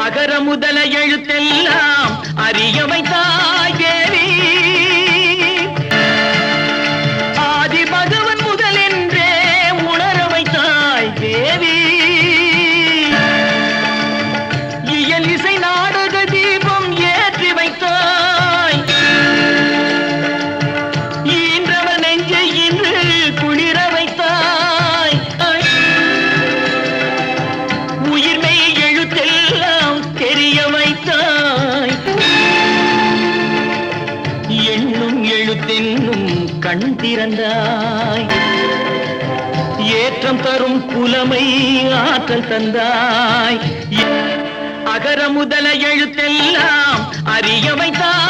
அகர முதல எழுத்தெல்லாம் அறிய வைத்தாய் தேவி. ஆதி பகவன் முதல் என்றே உணர வைத்தாய் தேவி. இயல் இசை நாடக தீபம் ஏற்றி வைத்தாய். ஈன்றவர் நெஞ்சை இன்று குளிர வைத்தாய். உயிர்மை எழுத்தெல்லாம் தெரிய வைத்தாய். எண்ணும் எழுத்தென்னும் கண் திறந்தாய். ஏற்றம் தரும் புலமை ஆற்றல் தந்தாய். அகர முதல எழுத்தெல்லாம் அறிய வைத்தாய்.